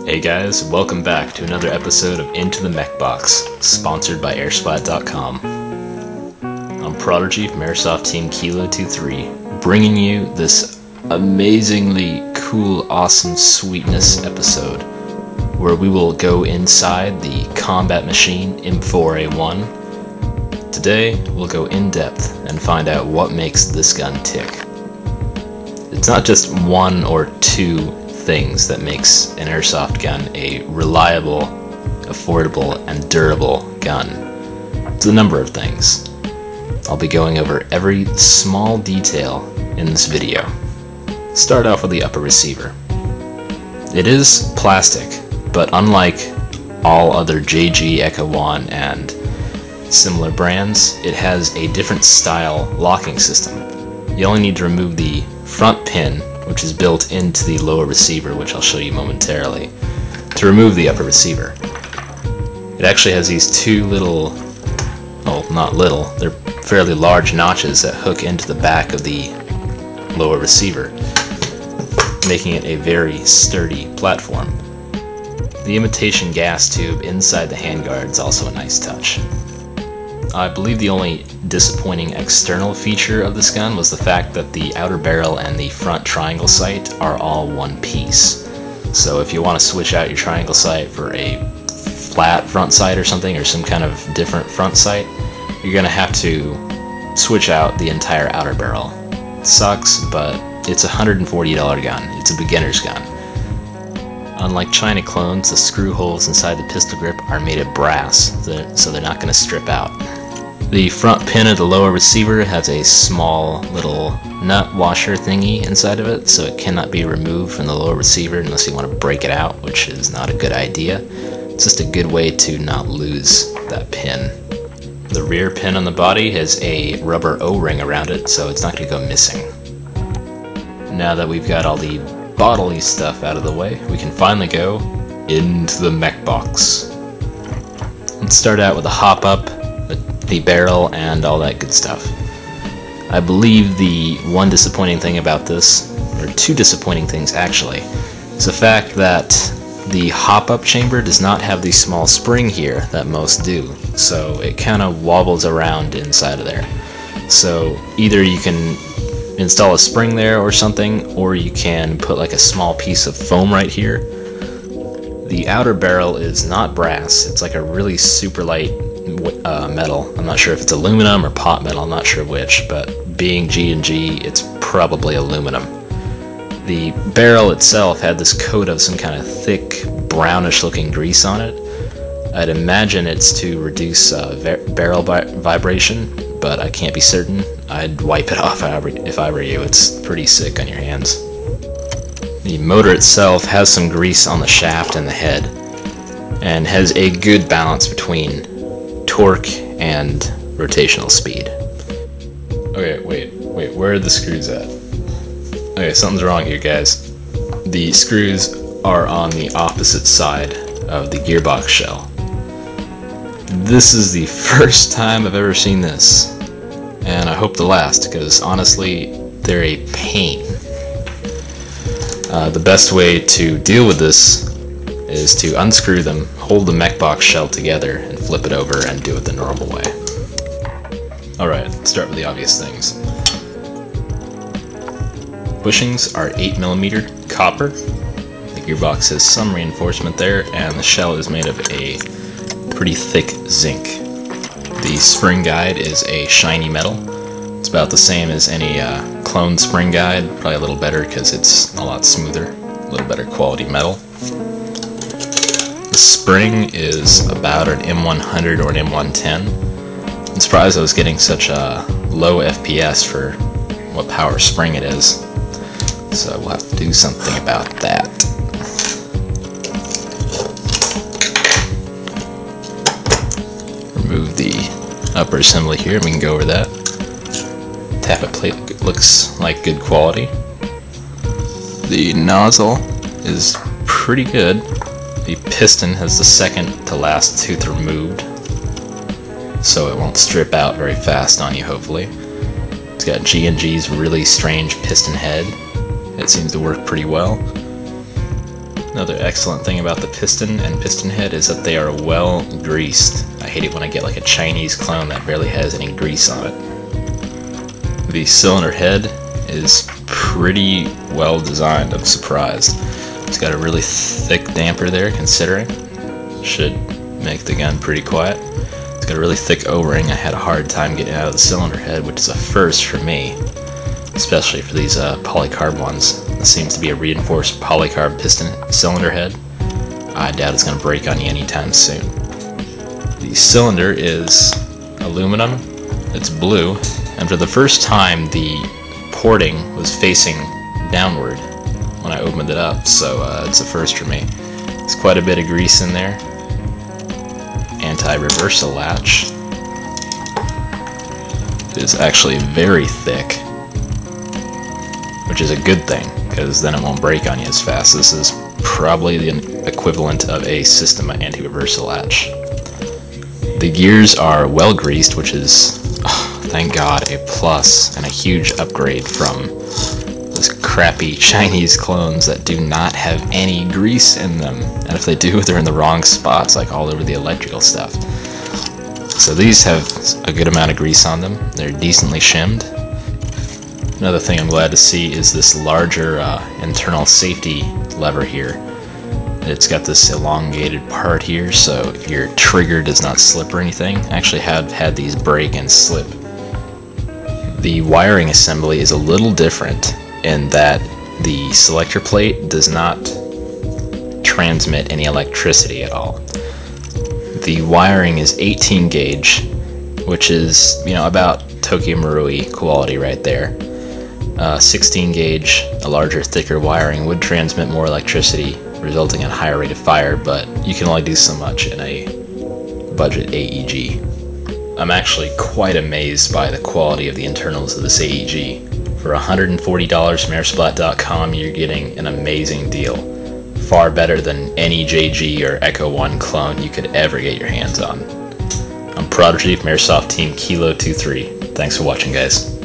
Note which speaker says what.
Speaker 1: Hey guys, welcome back to another episode of Into the Mechbox, sponsored by Airsplat.com. I'm Prodigy from Airsoft Team Kilo 23, bringing you this amazingly cool, awesome sweetness episode, where we will go inside the Combat Machine M4A1. Today, we'll go in depth and find out what makes this gun tick. It's not just one or two things that makes an airsoft gun a reliable, affordable, and durable gun. It's a number of things. I'll be going over every small detail in this video. Start off with the upper receiver. It is plastic, but unlike all other G&G, Echo One, and similar brands, it has a different style locking system. You only need to remove the front pin, which is built into the lower receiver, which I'll show you momentarily, to remove the upper receiver. It actually has these two little, well, not little, they're fairly large notches that hook into the back of the lower receiver, making it a very sturdy platform. The imitation gas tube inside the handguard is also a nice touch. I believe the only disappointing external feature of this gun was the fact that the outer barrel and the front triangle sight are all one piece. So if you want to switch out your triangle sight for a flat front sight or something, or some kind of different front sight, you're going to have to switch out the entire outer barrel. It sucks, but it's a $140 gun. It's a beginner's gun. Unlike China clones, the screw holes inside the pistol grip are made of brass, so they're not going to strip out. The front pin of the lower receiver has a small little nut washer thingy inside of it, so it cannot be removed from the lower receiver unless you want to break it out, which is not a good idea. It's just a good way to not lose that pin. The rear pin on the body has a rubber O-ring around it, so it's not going to go missing. Now that we've got all the bodily stuff out of the way, we can finally go into the Mechbox. Let's start out with a hop-up, the barrel, and all that good stuff. I believe the one disappointing thing about this, or two disappointing things actually, is the fact that the hop-up chamber does not have the small spring here that most do, so it kind of wobbles around inside of there. So either you can install a spring there or something, or you can put like a small piece of foam right here. The outer barrel is not brass, it's like a really super light metal. I'm not sure if it's aluminum or pot metal, I'm not sure which, but being G&G, it's probably aluminum. The barrel itself had this coat of some kind of thick, brownish looking grease on it. I'd imagine it's to reduce barrel vibration, but I can't be certain. I'd wipe it off if I were you. It's pretty sick on your hands. The motor itself has some grease on the shaft and the head, and has a good balance between torque and rotational speed. Okay, wait, where are the screws at? Okay, something's wrong here, guys. The screws are on the opposite side of the gearbox shell. This is the first time I've ever seen this, and I hope the last, because honestly, they're a pain. The best way to deal with this is to unscrew them, hold the Mechbox shell together, and flip it over and do it the normal way. Alright, let's start with the obvious things. Bushings are 8mm copper. The gearbox has some reinforcement there, and the shell is made of a pretty thick zinc. The spring guide is a shiny metal. It's about the same as any clone spring guide, probably a little better because it's a lot smoother, a little better quality metal. The spring is about an M100 or an M110. I'm surprised I was getting such a low FPS for what power spring it is, so we'll have to do something about that. Remove the upper assembly here, and we can go over that. Tappet plate looks like good quality. The nozzle is pretty good. The piston has the second to last tooth removed, so it won't strip out very fast on you, hopefully. It's got G&G's really strange piston head. It seems to work pretty well. Another excellent thing about the piston and piston head is that they are well greased. I hate it when I get like a Chinese clone that barely has any grease on it. The cylinder head is pretty well designed. I'm surprised. It's got a really thick damper there, considering. Should make the gun pretty quiet. It's got a really thick O-ring. I had a hard time getting out of the cylinder head, which is a first for me, especially for these polycarb ones. This seems to be a reinforced polycarb piston cylinder head. I doubt it's going to break on you anytime soon. The cylinder is aluminum, it's blue, and for the first time the porting was facing downward when I opened it up, so it's a first for me. There's quite a bit of grease in there. Anti-reversal latch. It is actually very thick, which is a good thing, because then it won't break on you as fast. This is probably the equivalent of a system anti-reversal latch. The gears are well greased, which is, thank God, a plus and a huge upgrade from those crappy Chinese clones that do not have any grease in them. And if they do, they're in the wrong spots, like all over the electrical stuff. So these have a good amount of grease on them. They're decently shimmed. Another thing I'm glad to see is this larger internal safety lever here. It's got this elongated part here, so your trigger does not slip or anything. I actually have had these break and slip. The wiring assembly is a little different in that the selector plate does not transmit any electricity at all. The wiring is 18 gauge, which is, you know, about Tokyo Marui quality right there. 16 gauge, a larger, thicker wiring would transmit more electricity, resulting in a higher rate of fire, but you can only do so much in a budget AEG. I'm actually quite amazed by the quality of the internals of this AEG. For $140 from airsplat.com, you're getting an amazing deal. Far better than any JG or Echo 1 clone you could ever get your hands on. I'm Prodigy from Airsoft Team Kilo 23. Thanks for watching, guys.